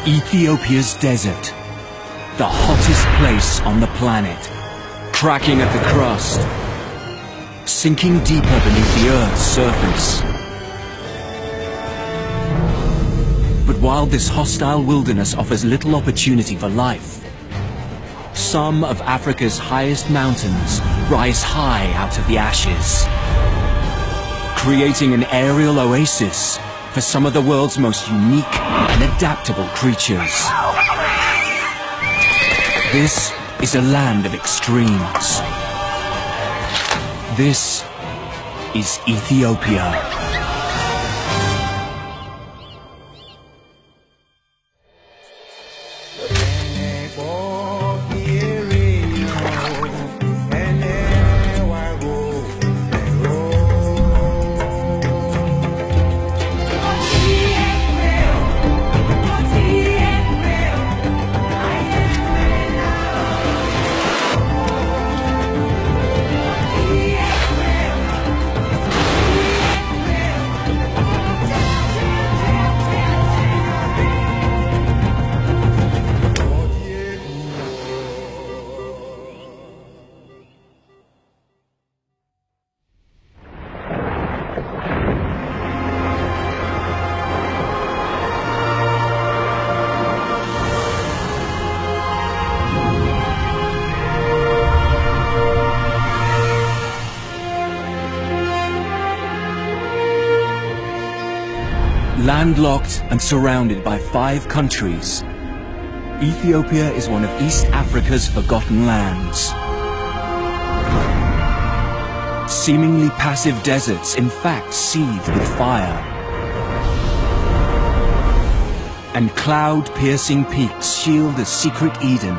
Ethiopia's desert, the hottest place on the planet, cracking at the crust, sinking deeper beneath the Earth's surface. But while this hostile wilderness offers little opportunity for life, some of Africa's highest mountains rise high out of the ashes, creating an aerial oasis for some of the world's most unique and adaptable creatures. This is a land of extremes. This is Ethiopia. Landlocked and surrounded by 5 countries, Ethiopia is one of East Africa's forgotten lands. Seemingly passive deserts in fact seethe with fire, and cloud-piercing peaks shield a secret Eden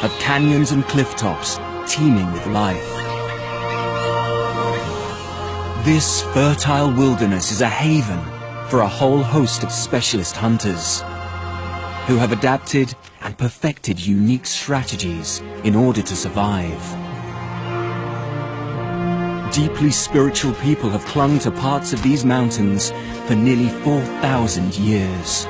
of canyons and cliff tops teeming with life. This fertile wilderness is a haven for a whole host of specialist hunters who have adapted and perfected unique strategies in order to survive. Deeply spiritual people have clung to parts of these mountains for nearly 4,000 years.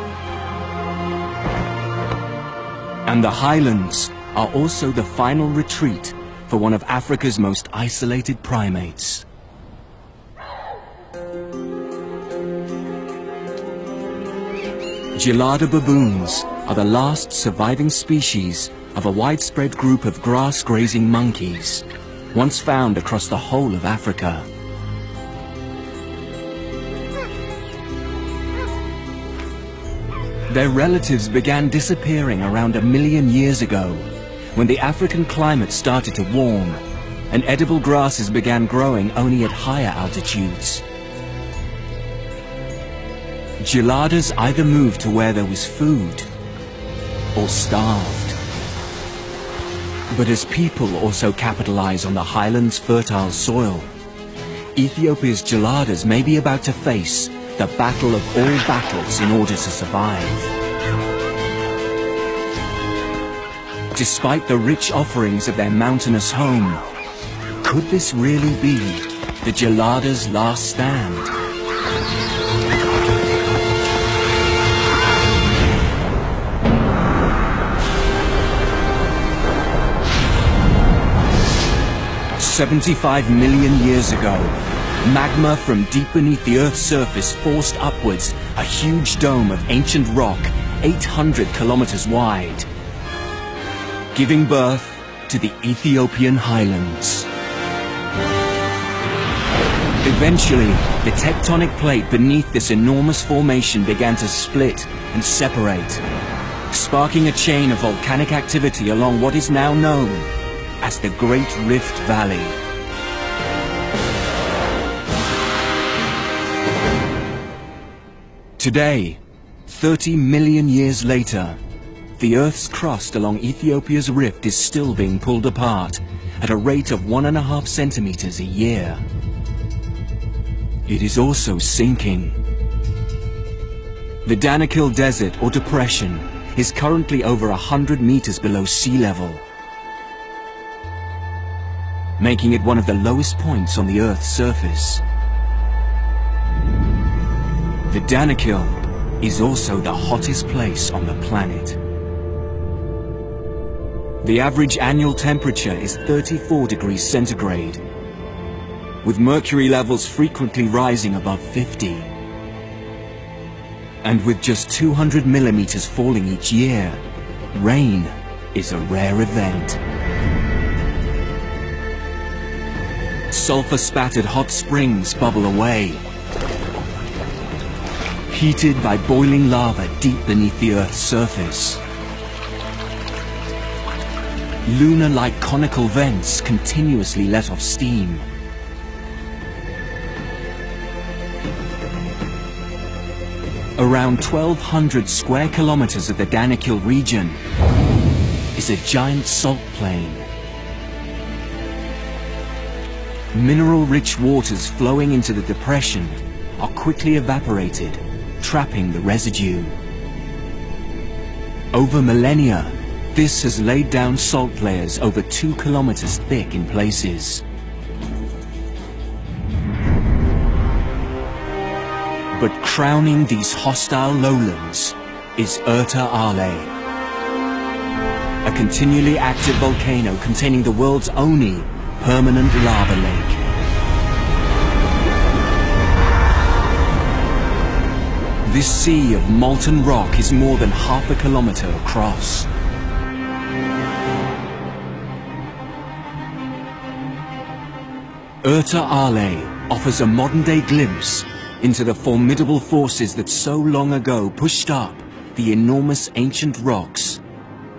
And the highlands are also the final retreat for one of Africa's most isolated primates. Gelada baboons are the last surviving species of a widespread group of grass-grazing monkeys, once found across the whole of Africa. Their relatives began disappearing around 1 million years ago, when the African climate started to warm, and edible grasses began growing only at higher altitudes. Geladas either moved to where there was food, or starved. But as people also capitalize on the highlands' fertile soil, Ethiopia's geladas may be about to face the battle of all battles in order to survive. Despite the rich offerings of their mountainous home, could this really be the geladas' last stand? "75 million years ago, magma from deep beneath the Earth's surface forced upwards a huge dome of ancient rock 800 kilometers wide, giving birth to the Ethiopian highlands. Eventually, the tectonic plate beneath this enormous formation began to split and separate, sparking a chain of volcanic activity along what is now known as the Great Rift Valley. Today, 30 million years later, the Earth's crust along Ethiopia's rift is still being pulled apart at a rate of 1.5 centimeters a year. It is also sinking. The Danakil Desert or Depression is currently over 100 meters below sea level, making it one of the lowest points on the Earth's surface. The Danakil, is also the hottest place on the planet. The average annual temperature is 34 degrees centigrade, with mercury levels frequently rising above 50. And with just 200 millimeters falling each year, rain is a rare event. Sulfur-spattered hot springs bubble away, heated by boiling lava deep beneath the Earth's surface. Lunar-like conical vents continuously let off steam. Around 1,200 square kilometers of the Danakil region is a giant salt plain. Mineral-rich waters flowing into the depression are quickly evaporated, trapping the residue. Over millennia, this has laid down salt layers over 2 kilometers thick in places. But crowning these hostile lowlands is Erta Ale, a continually active volcano containing the world's only permanent lava lake. This sea of molten rock is more than half a kilometer across. Erta Ale offers a modern-day glimpse into the formidable forces that so long ago pushed up the enormous ancient rocks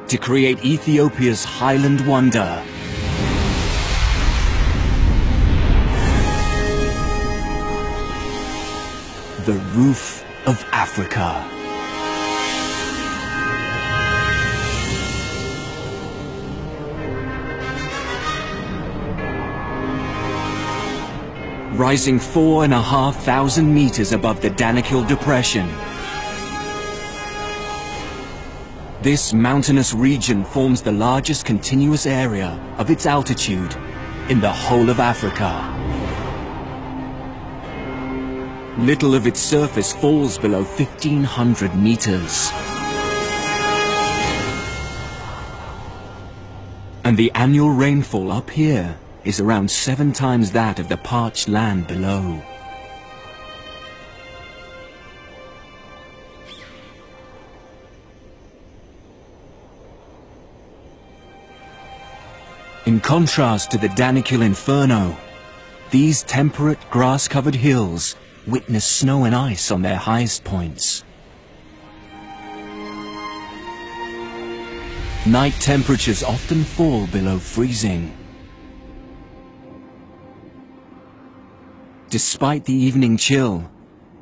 to create Ethiopia's highland wonder. The roof of Africa. Rising 4,500 meters above the Danakil Depression. This mountainous region forms the largest continuous area of its altitude in the whole of Africa. Little of its surface falls below 1,500 meters. And the annual rainfall up here is around 7 times that of the parched land below. In contrast to the Danakil Inferno, these temperate grass-covered hills witness snow and ice on their highest points. Night temperatures often fall below freezing. Despite the evening chill,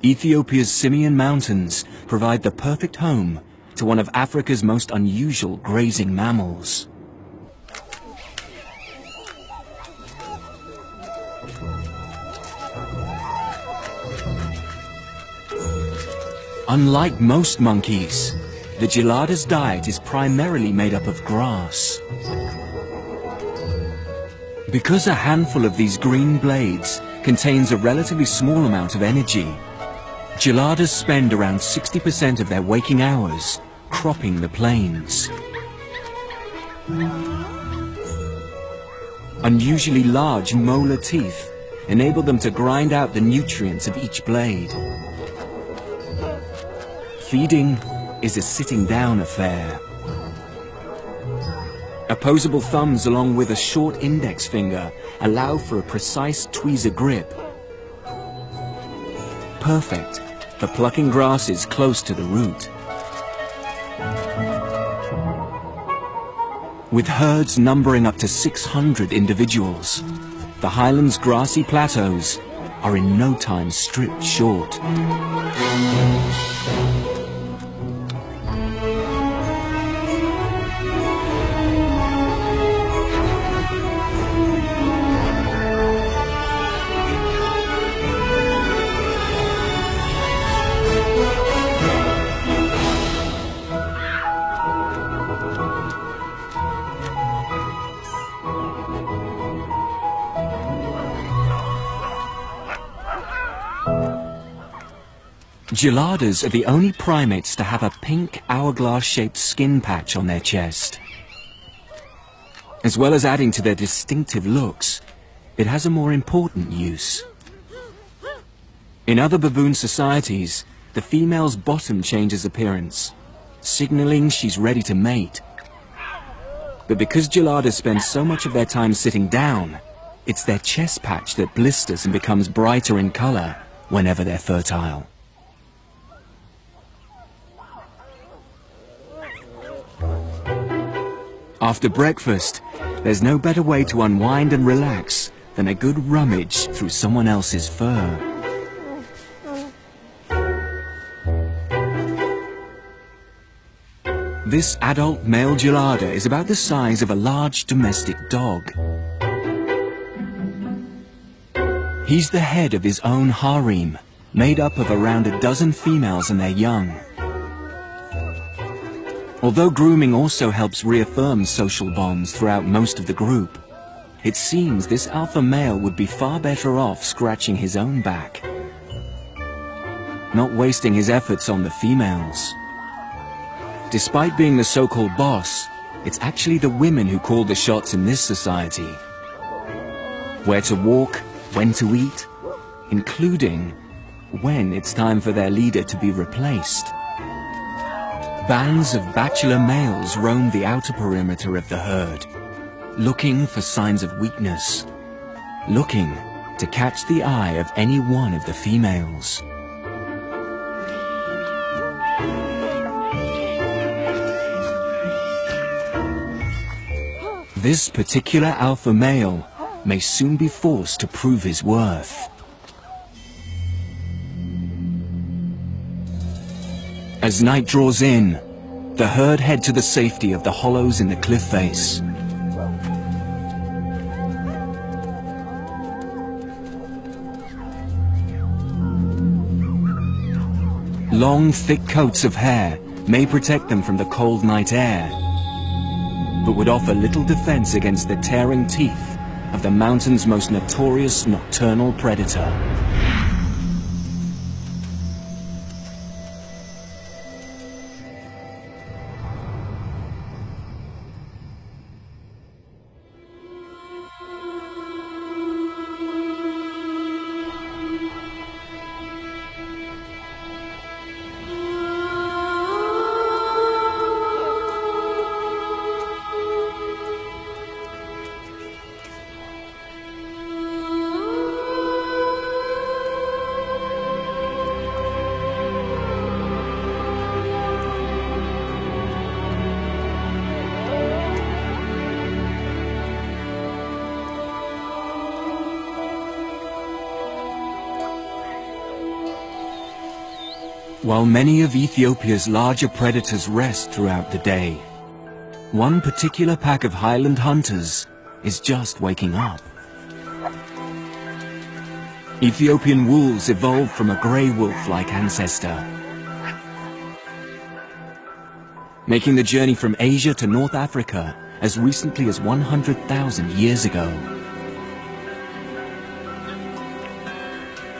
Ethiopia's Simien Mountains provide the perfect home to one of Africa's most unusual grazing mammals. Unlike most monkeys, the gelada's diet is primarily made up of grass. Because a handful of these green blades contains a relatively small amount of energy, geladas spend around 60% of their waking hours cropping the plains. Unusually large molar teeth enable them to grind out the nutrients of each blade. Feeding is a sitting-down affair. Opposable thumbs along with a short index finger allow for a precise tweezer grip. Perfect for plucking grasses close to the root. With herds numbering up to 600 individuals, the highlands' grassy plateaus are in no time stripped short. Geladas are the only primates to have a pink hourglass-shaped skin patch on their chest. As well as adding to their distinctive looks, it has a more important use. In other baboon societies, the female's bottom changes appearance, signaling she's ready to mate. But because geladas spend so much of their time sitting down, it's their chest patch that blisters and becomes brighter in color whenever they're fertile. After breakfast, there's no better way to unwind and relax than a good rummage through someone else's fur. This adult male gelada is about the size of a large domestic dog. He's the head of his own harem, made up of around a dozen females and their young. Although grooming also helps reaffirm social bonds throughout most of the group, it seems this alpha male would be far better off scratching his own back, not wasting his efforts on the females. Despite being the so-called boss, it's actually the women who call the shots in this society. Where to walk, when to eat, including when it's time for their leader to be replaced. Bands of bachelor males roam the outer perimeter of the herd, looking for signs of weakness, looking to catch the eye of any one of the females. This particular alpha male may soon be forced to prove his worth. As night draws in, the herd head to the safety of the hollows in the cliff face. Long, thick coats of hair may protect them from the cold night air, but would offer little defense against the tearing teeth of the mountain's most notorious nocturnal predator. While many of Ethiopia's larger predators rest throughout the day, one particular pack of highland hunters is just waking up. Ethiopian wolves evolved from a grey wolf-like ancestor, making the journey from Asia to North Africa as recently as 100,000 years ago.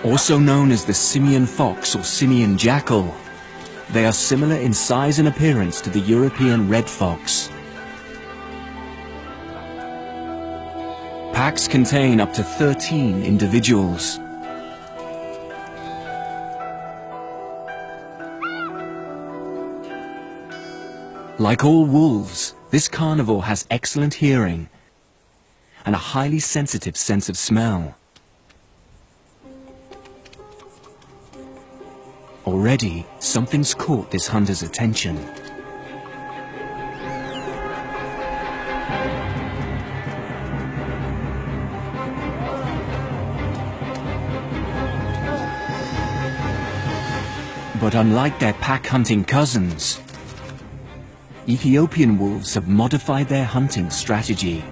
Also known as the simian fox or simian jackal, they are similar in size and appearance to the European red fox. Packs contain up to 13 individuals. Like all wolves, this carnivore has excellent hearing and a highly sensitive sense of smell. Already, something's caught this hunter's attention. But unlike their pack-hunting cousins, Ethiopian wolves have modified their hunting strategy.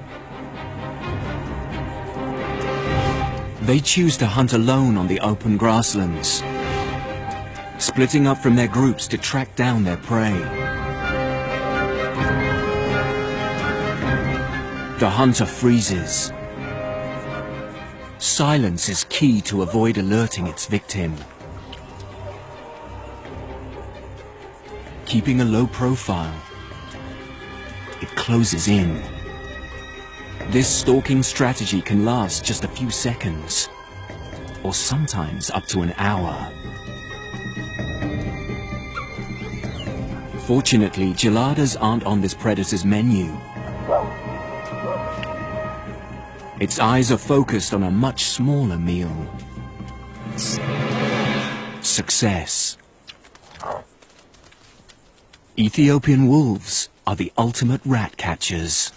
They choose to hunt alone on the open grasslands, splitting up from their groups to track down their prey. The hunter freezes. Silence is key to avoid alerting its victim. keeping a low profile. It closes in. This stalking strategy can last just a few seconds, or sometimes up to an hour. Fortunately, geladas aren't on this predator's menu. Its eyes are focused on a much smaller meal. Success. Ethiopian wolves are the ultimate rat catchers.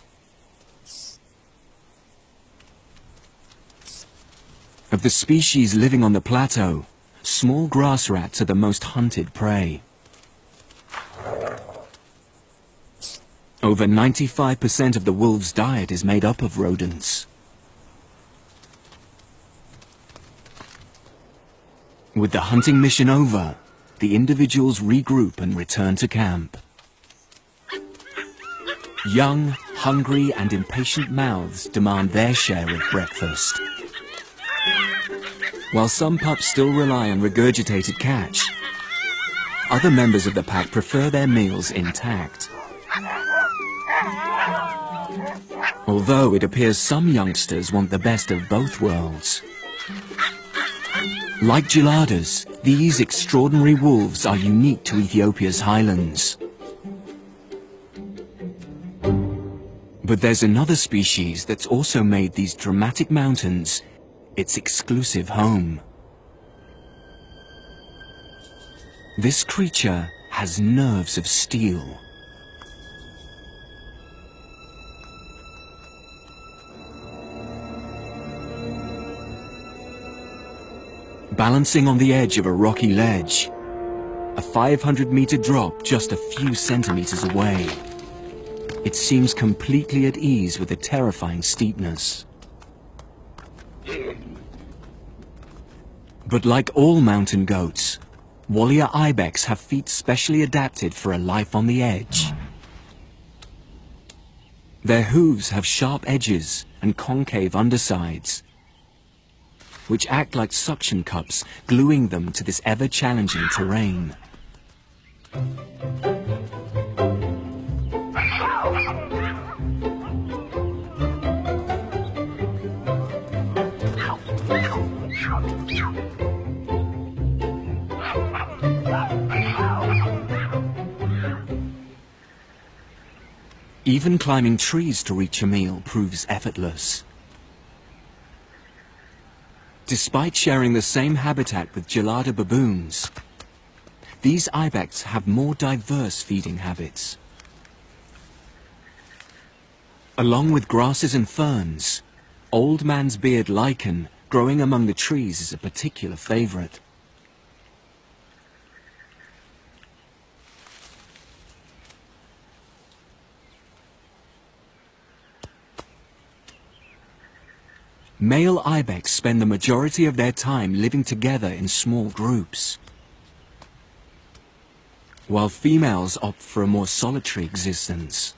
Of the species living on the plateau, small grass rats are the most hunted prey. Over 95% of the wolf's diet is made up of rodents. With the hunting mission over, the individuals regroup and return to camp. Young, hungry and impatient mouths demand their share of breakfast. While some pups still rely on regurgitated catch, other members of the pack prefer their meals intact. Although it appears some youngsters want the best of both worlds. Like geladas, these extraordinary wolves are unique to Ethiopia's highlands. But there's another species that's also made these dramatic mountains its exclusive home. This creature has nerves of steel. Balancing on the edge of a rocky ledge, a 500-meter drop just a few centimeters away. It seems completely at ease with the terrifying steepness. But like all mountain goats, Walia ibex have feet specially adapted for a life on the edge. Their hooves have sharp edges and concave undersides, which act like suction cups, gluing them to this ever-challenging terrain. Even climbing trees to reach a meal proves effortless. Despite sharing the same habitat with gelada baboons, these ibex have more diverse feeding habits. Along with grasses and ferns, old man's beard lichen growing among the trees is a particular favorite. Male ibex spend the majority of their time living together in small groups, while females opt for a more solitary existence.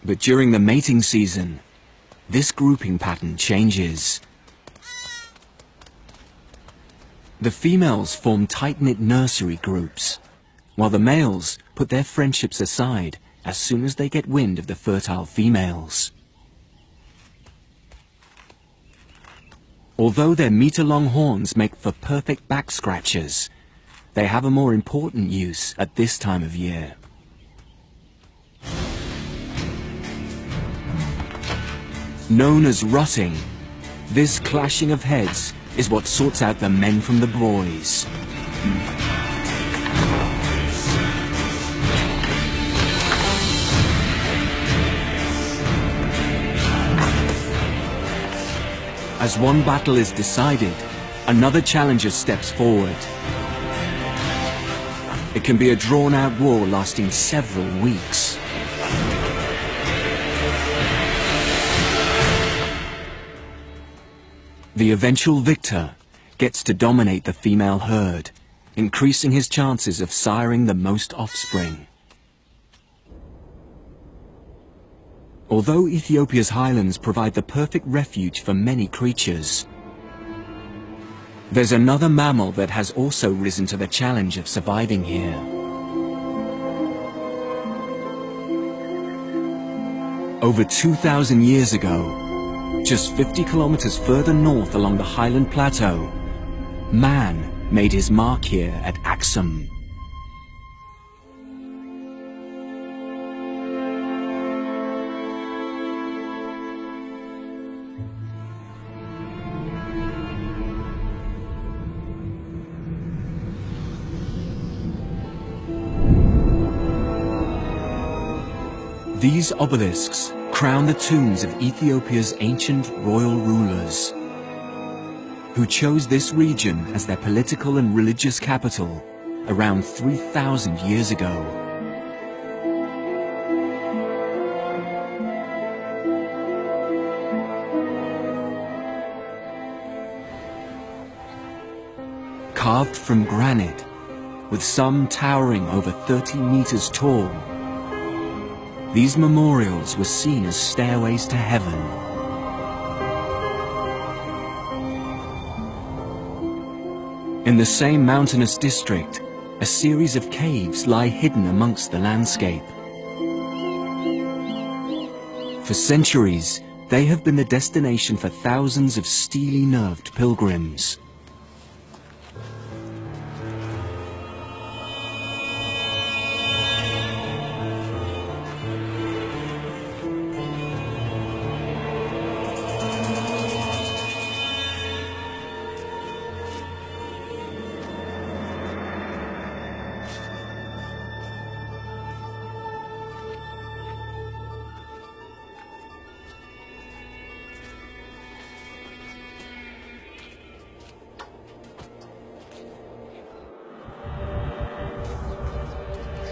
But during the mating season, this grouping pattern changes. The females form tight-knit nursery groups, while the males put their friendships aside as soon as they get wind of the fertile females. Although their meter-long horns make for perfect back scratchers, they have a more important use at this time of year. Known as rutting, this clashing of heads is what sorts out the men from the boys. As one battle is decided, another challenger steps forward. It can be a drawn-out war lasting several weeks. The eventual victor gets to dominate the female herd, increasing his chances of siring the most offspring. Although Ethiopia's highlands provide the perfect refuge for many creatures, There's another mammal that has also risen to the challenge of surviving here. Over 2,000 years ago, just 50 kilometers further north along the highland plateau, man made his mark here at Axum. These obelisks crown the tombs of Ethiopia's ancient royal rulers, who chose this region as their political and religious capital around 3,000 years ago. Carved from granite, with some towering over 30 meters tall, these memorials were seen as stairways to heaven. In the same mountainous district, a series of caves lie hidden amongst the landscape. For centuries, they have been the destination for thousands of steely-nerved pilgrims.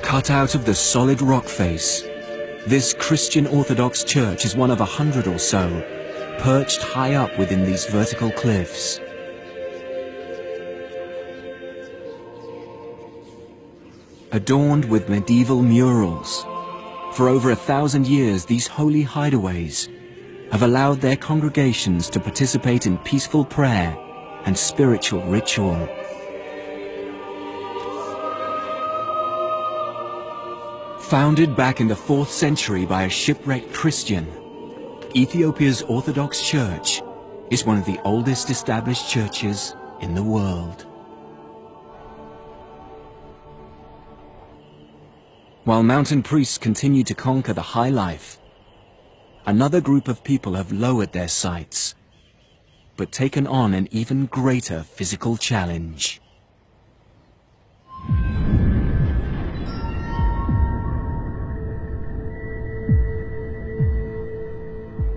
Cut out of the solid rock face, this Christian Orthodox church is one of 100 or so, perched high up within these vertical cliffs. Adorned with medieval murals, for over 1,000 years these holy hideaways have allowed their congregations to participate in peaceful prayer and spiritual ritual. Founded back in the 4th century by a shipwrecked Christian, Ethiopia's Orthodox Church is one of the oldest established churches in the world. While mountain priests continue to conquer the high life, another group of people have lowered their sights, but taken on an even greater physical challenge.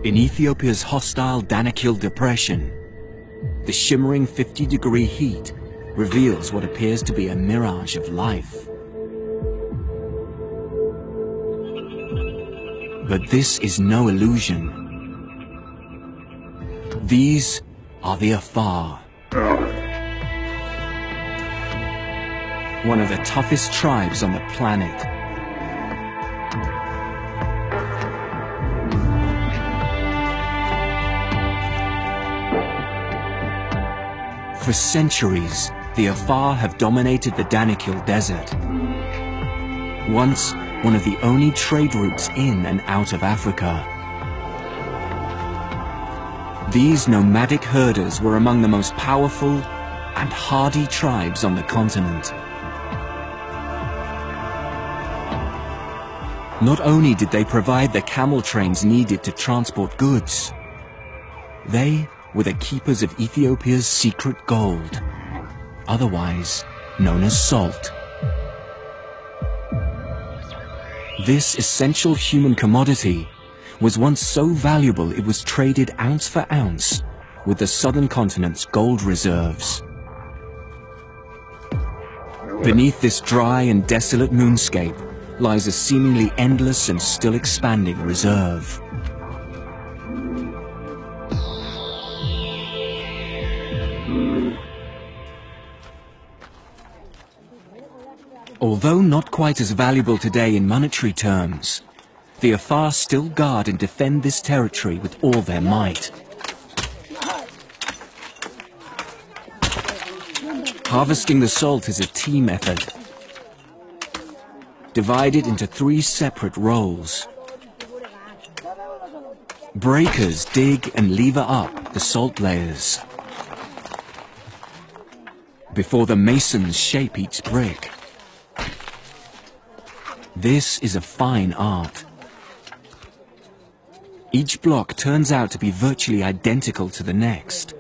In Ethiopia's hostile Danakil Depression, the shimmering 50-degree heat reveals what appears to be a mirage of life. But this is no illusion. These are the Afar, one of the toughest tribes on the planet. For centuries, the Afar have dominated the Danakil Desert, once one of the only trade routes in and out of Africa. These nomadic herders were among the most powerful and hardy tribes on the continent. Not only did they provide the camel trains needed to transport goods, they were the keepers of Ethiopia's secret gold, otherwise known as salt. This essential human commodity was once so valuable it was traded ounce for ounce with the southern continent's gold reserves. Beneath this dry and desolate moonscape lies a seemingly endless and still expanding reserve. Although not quite as valuable today in monetary terms, the Afar still guard and defend this territory with all their might. Harvesting the salt is a team effort, divided into 3 separate roles. Breakers dig and lever up the salt layers before the masons shape each brick. This is a fine art. Each block turns out to be virtually identical to the next.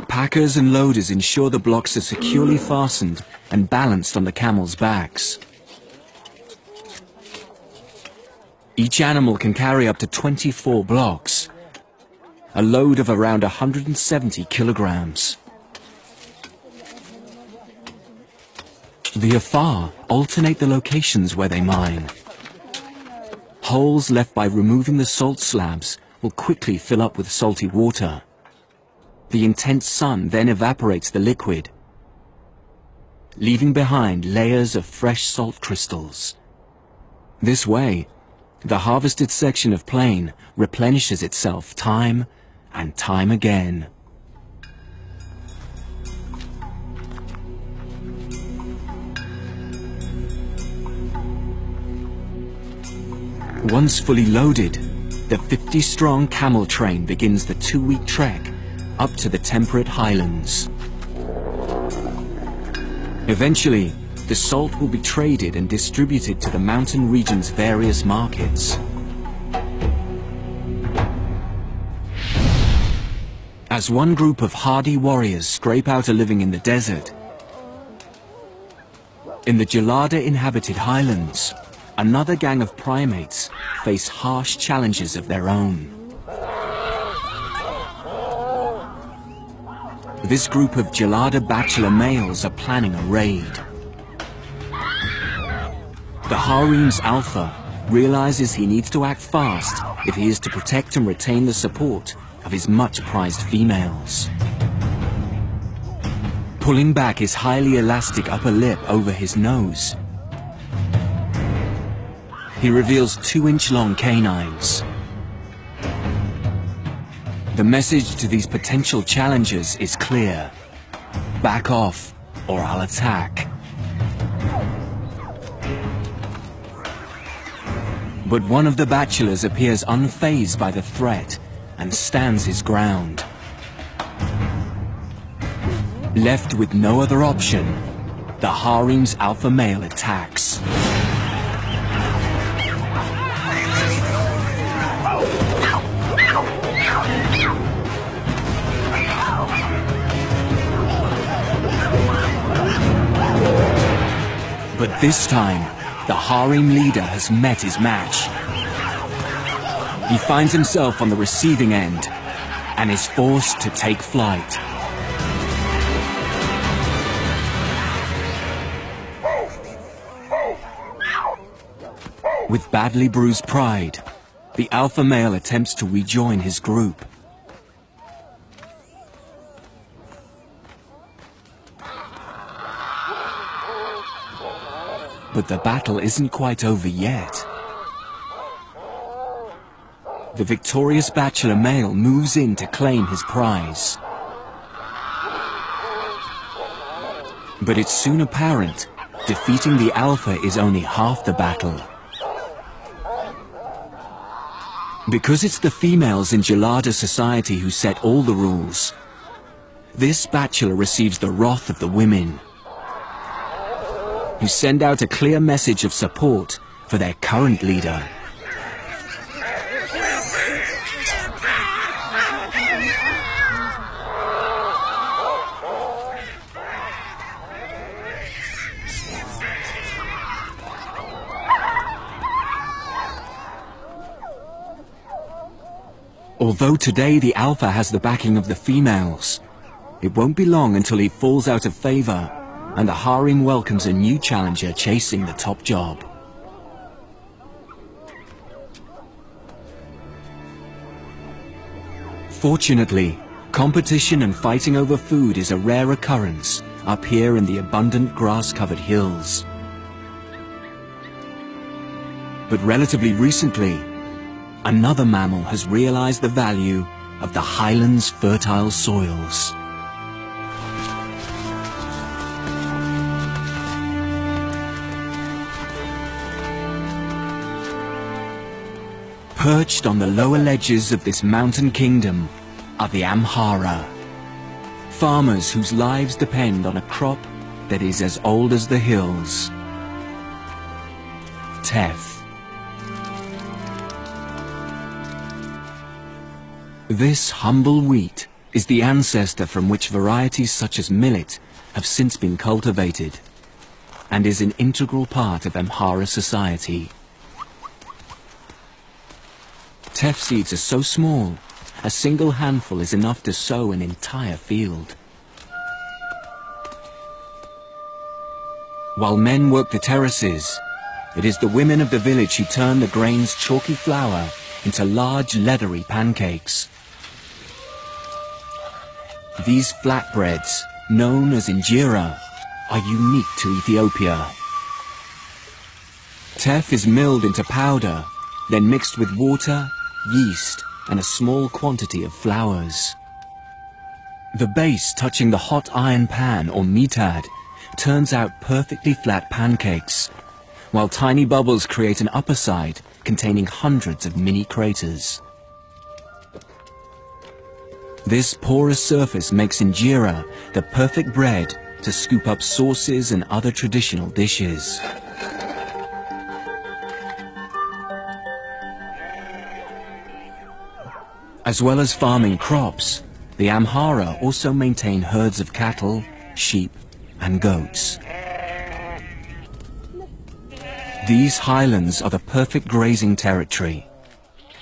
Packers and loaders ensure the blocks are securely fastened and balanced on the camels' backs. Each animal can carry up to 24 blocks, a load of around 170 kilograms. The Afar alternate the locations where they mine. Holes left by removing the salt slabs will quickly fill up with salty water. The intense sun then evaporates the liquid, leaving behind layers of fresh salt crystals. This way, the harvested section of plain replenishes itself time and time again. Once fully loaded, the 50-strong camel train begins the 2-week trek up to the temperate highlands. Eventually, the salt will be traded and distributed to the mountain region's various markets. As one group of hardy warriors scrape out a living in the desert, in the Gelada-inhabited highlands, another gang of primates face harsh challenges of their own. This group of Gelada bachelor males are planning a raid. The harem's alpha realizes he needs to act fast if he is to protect and retain the support of his much-prized females. Pulling back his highly elastic upper lip over his nose, he reveals 2-inch-long canines. The message to these potential challengers is clear: back off, or I'll attack. But one of the bachelors appears unfazed by the threat and stands his ground. Left with no other option, the harem's alpha male attacks. But this time, the harem leader has met his match. He finds himself on the receiving end and is forced to take flight. With badly bruised pride, the alpha male attempts to rejoin his group. But the battle isn't quite over yet. The victorious bachelor male moves in to claim his prize. But it's soon apparent defeating the alpha is only half the battle. Because it's the females in Gelada society who set all the rules, this bachelor receives the wrath of the women, who send out a clear message of support for their current leader. Although today the alpha has the backing of the females, it won't be long until he falls out of favor and the harem welcomes a new challenger chasing the top job. Fortunately, competition and fighting over food is a rare occurrence up here in the abundant grass-covered hills. But relatively recently, another mammal has realized the value of the highlands' fertile soils. Perched on the lower ledges of this mountain kingdom are the Amhara, farmers whose lives depend on a crop that is as old as the hills. Teff. This humble wheat is the ancestor from which varieties such as millet have since been cultivated, and is an integral part of Amhara society. Teff seeds are so small, a single handful is enough to sow an entire field. While men work the terraces, it is the women of the village who turn the grain's chalky flour into large leathery pancakes. These flatbreads, known as injera, are unique to Ethiopia. Teff is milled into powder, then mixed with water, yeast, and a small quantity of flours. The base touching the hot iron pan or mitad turns out perfectly flat pancakes, while tiny bubbles create an upper side containing hundreds of mini craters. This porous surface makes injera the perfect bread to scoop up sauces and other traditional dishes. As well as farming crops, the Amhara also maintain herds of cattle, sheep, and goats. These highlands are the perfect grazing territory,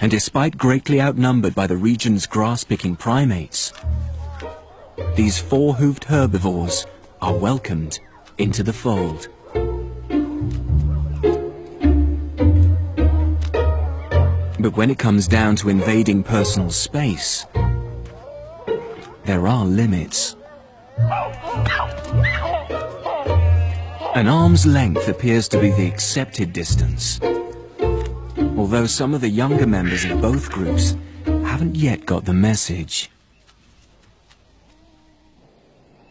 and despite greatly outnumbered by the region's grass-picking primates, these four-hooved herbivores are welcomed into the fold. But when it comes down to invading personal space, there are limits. An arm's length appears to be the accepted distance, although some of the younger members of both groups haven't yet got the message.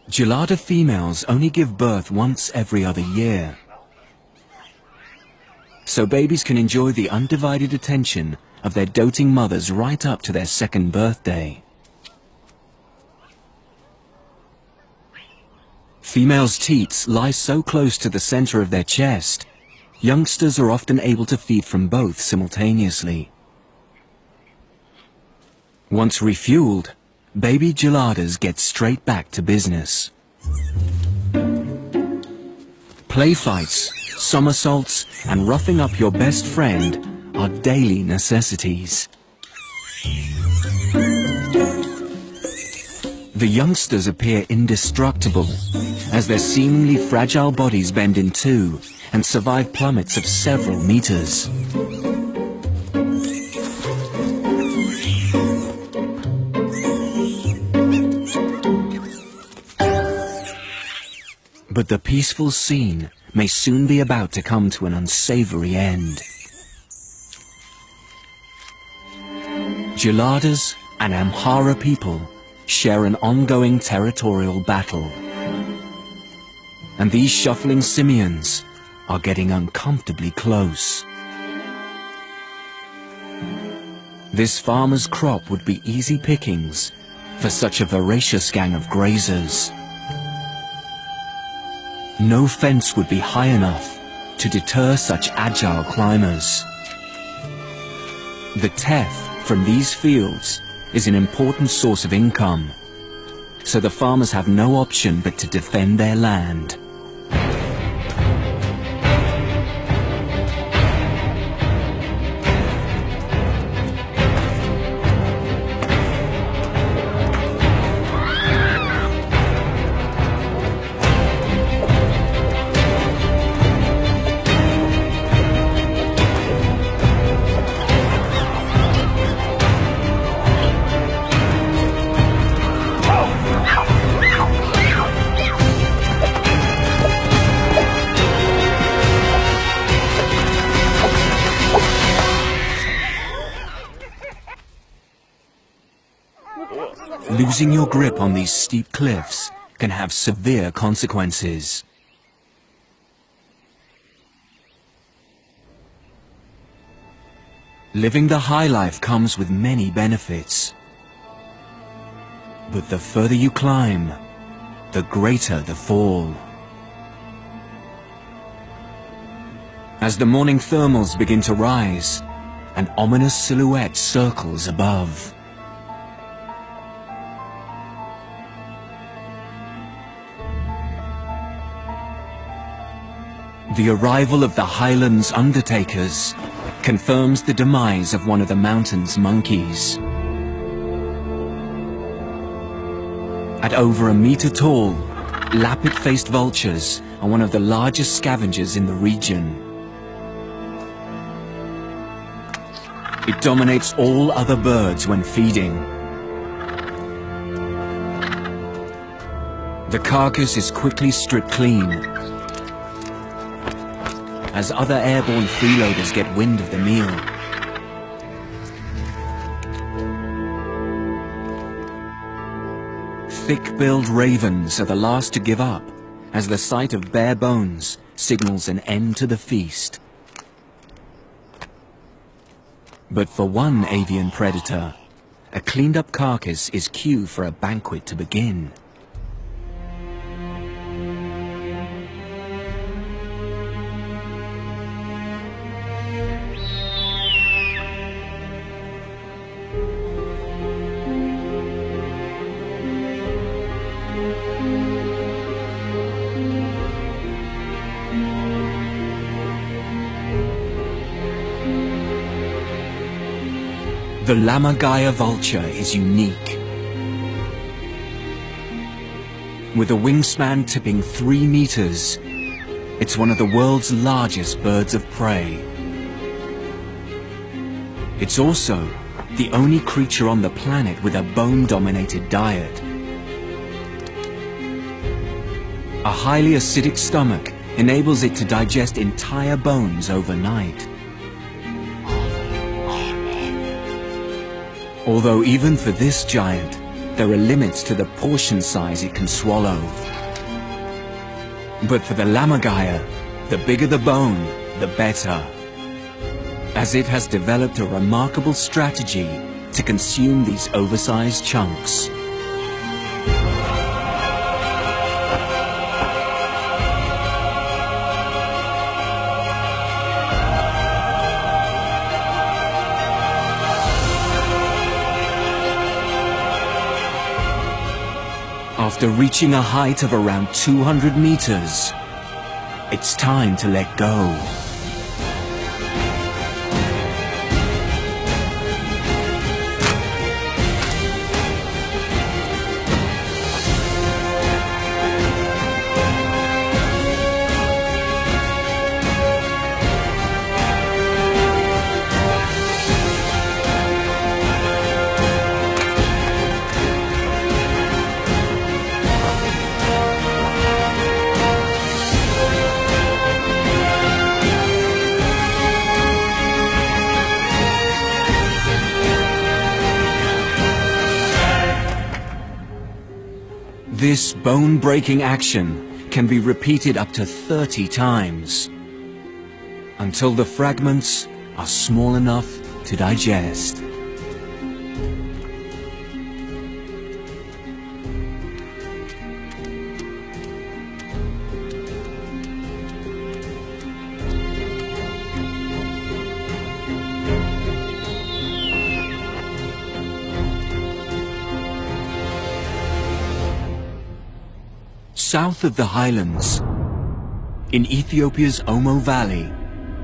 Gelada females only give birth once every other year, so babies can enjoy the undivided attention of their doting mothers right up to their second birthday. Females' teats lie so close to the center of their chest, youngsters are often able to feed from both simultaneously. Once refueled, baby geladas get straight back to business. Play fights, somersaults, and roughing up your best friend are daily necessities. The youngsters appear indestructible as their seemingly fragile bodies bend in two and survive plummets of several meters. But the peaceful scene may soon be about to come to an unsavory end. Geladas and Amhara people share an ongoing territorial battle. And these shuffling simians are getting uncomfortably close. This farmer's crop would be easy pickings for such a voracious gang of grazers. No fence would be high enough to deter such agile climbers. The teff from these fields is an important source of income, so the farmers have no option but to defend their land. Losing your grip on these steep cliffs can have severe consequences. Living the high life comes with many benefits. But the further you climb, the greater the fall. As the morning thermals begin to rise, an ominous silhouette circles above. The arrival of the highlands undertakers confirms the demise of one of the mountain's monkeys. At over a meter tall, lappet-faced vultures are one of the largest scavengers in the region. It dominates all other birds when feeding. The carcass is quickly stripped clean, as other airborne freeloaders get wind of the meal. Thick-billed ravens are the last to give up, as the sight of bare bones signals an end to the feast. But for one avian predator, a cleaned-up carcass is cue for a banquet to begin. The Lammergeier vulture is unique. With a wingspan tipping 3 meters, it's one of the world's largest birds of prey. It's also the only creature on the planet with a bone-dominated diet. A highly acidic stomach enables it to digest entire bones overnight. Although even for this giant, there are limits to the portion size it can swallow. But for the Lammergeier, the bigger the bone, the better, as it has developed a remarkable strategy to consume these oversized chunks. After reaching a height of around 200 meters, it's time to let go. This bone-breaking action can be repeated up to 30 times, until the fragments are small enough to digest. South of the highlands, in Ethiopia's Omo Valley,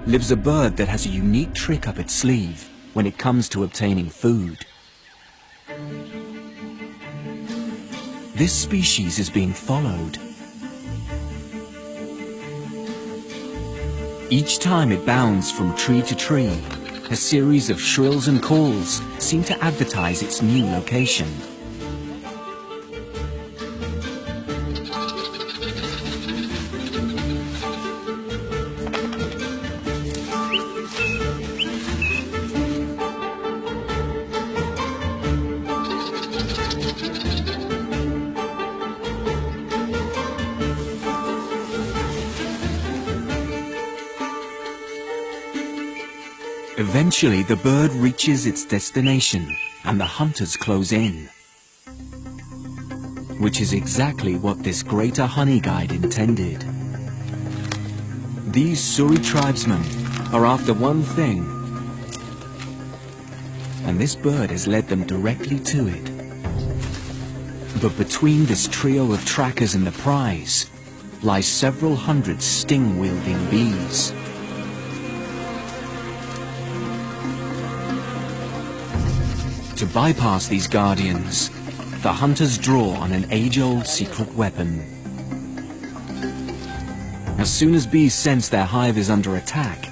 lives a bird that has a unique trick up its sleeve when it comes to obtaining food. This species is being followed. Each time it bounds from tree to tree, a series of shrills and calls seem to advertise its new location. Eventually, the bird reaches its destination and the hunters close in. Which is exactly what this greater honey guide intended. These Suri tribesmen are after one thing, and this bird has led them directly to it. But between this trio of trackers and the prize lies several hundred sting-wielding bees. To bypass these guardians, the hunters draw on an age-old secret weapon. As soon as bees sense their hive is under attack,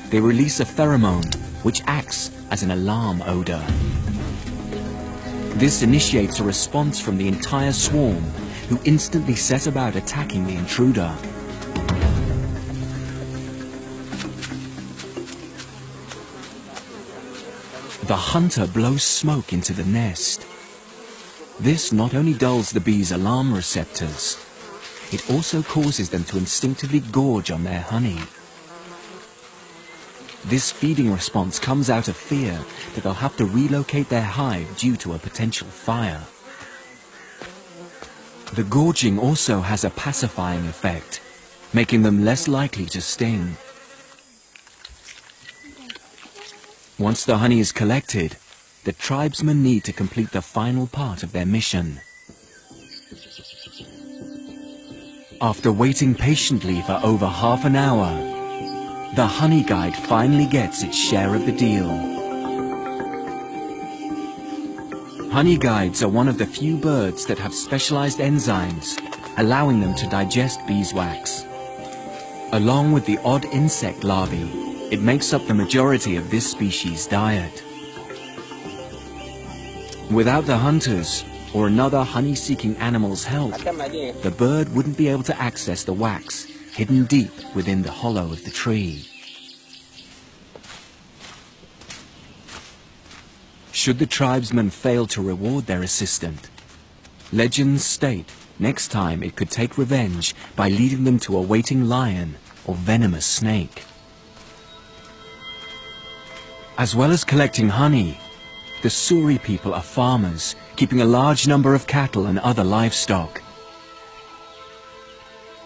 they release a pheromone which acts as an alarm odor. This initiates a response from the entire swarm, who instantly set about attacking the intruder. The hunter blows smoke into the nest. This not only dulls the bees' alarm receptors, it also causes them to instinctively gorge on their honey. This feeding response comes out of fear that they'll have to relocate their hive due to a potential fire. The gorging also has a pacifying effect, making them less likely to sting. Once the honey is collected, the tribesmen need to complete the final part of their mission. After waiting patiently for over half an hour, the honey guide finally gets its share of the deal. Honey guides are one of the few birds that have specialized enzymes, allowing them to digest beeswax. Along with the odd insect larvae, it makes up the majority of this species' diet. Without the hunters, or another honey-seeking animal's help, the bird wouldn't be able to access the wax hidden deep within the hollow of the tree. Should the tribesmen fail to reward their assistant, legends state next time it could take revenge by leading them to a waiting lion or venomous snake. As well as collecting honey, the Suri people are farmers, keeping a large number of cattle and other livestock.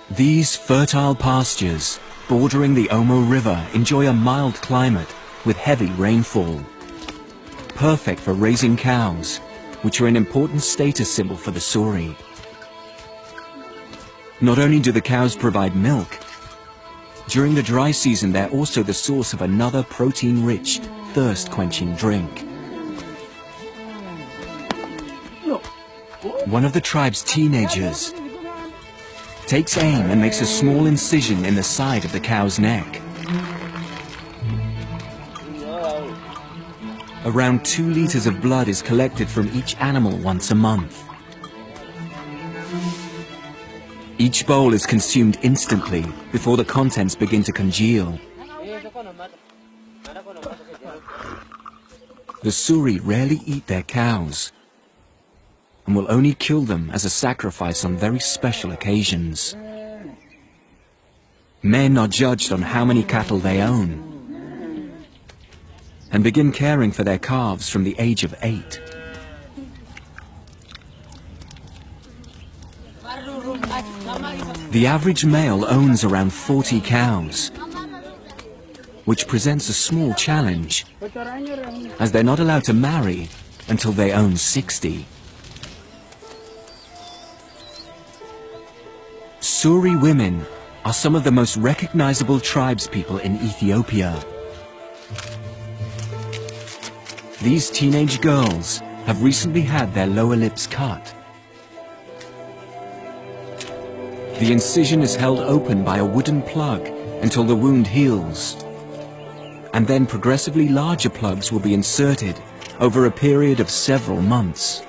These fertile pastures, bordering the Omo River, enjoy a mild climate with heavy rainfall. Perfect for raising cows, which are an important status symbol for the Suri. Not only do the cows provide milk, during the dry season they're also the source of another protein-rich, thirst-quenching drink. One of the tribe's teenagers takes aim and makes a small incision in the side of the cow's neck. Around 2 liters of blood is collected from each animal once a month. Each bowl is consumed instantly before the contents begin to congeal. The Suri rarely eat their cows and will only kill them as a sacrifice on very special occasions. Men are judged on how many cattle they own and begin caring for their calves from the age of 8. The average male owns around 40 cows, which presents a small challenge, as they're not allowed to marry until they own 60. Suri women are some of the most recognizable tribespeople in Ethiopia. These teenage girls have recently had their lower lips cut. The incision is held open by a wooden plug until the wound heals, and then progressively larger plugs will be inserted over a period of several months.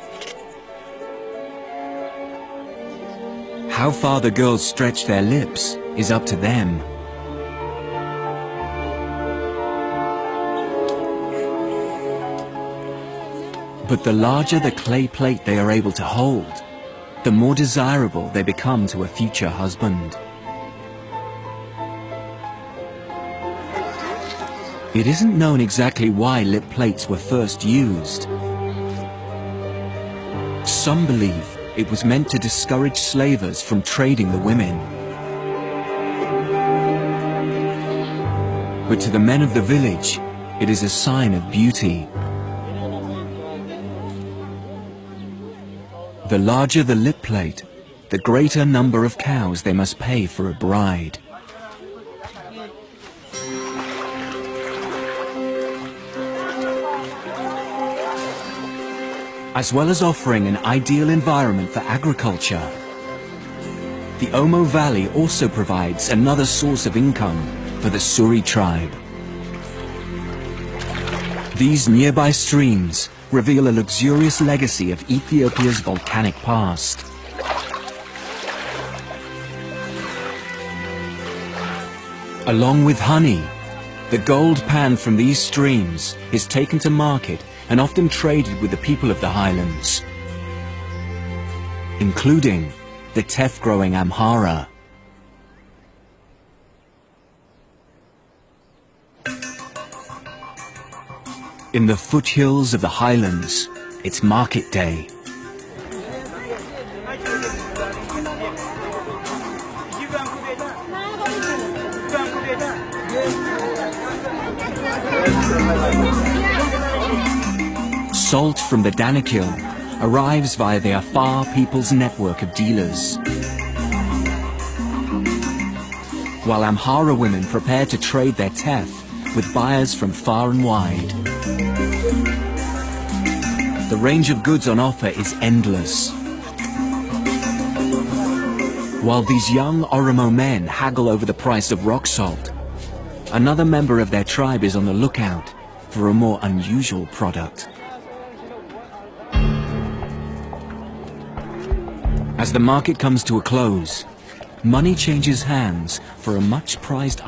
How far the girls stretch their lips is up to them. But the larger the clay plate they are able to hold, the more desirable they become to a future husband. It isn't known exactly why lip plates were first used. Some believe it was meant to discourage slavers from trading the women. But to the men of the village, it is a sign of beauty. The larger the lip plate, the greater number of cows they must pay for a bride. As well as offering an ideal environment for agriculture, the Omo Valley also provides another source of income for the Suri tribe. These nearby streams reveal a luxurious legacy of Ethiopia's volcanic past. Along with honey, the gold panned from these streams is taken to market and often traded with the people of the highlands, including the teff-growing Amhara. In the foothills of the highlands, it's market day. Salt from the Danakil arrives via the Afar people's network of dealers, while Amhara women prepare to trade their teff with buyers from far and wide. The range of goods on offer is endless. While these young Oromo men haggle over the price of rock salt, another member of their tribe is on the lookout for a more unusual product. As the market comes to a close, money changes hands for a much prized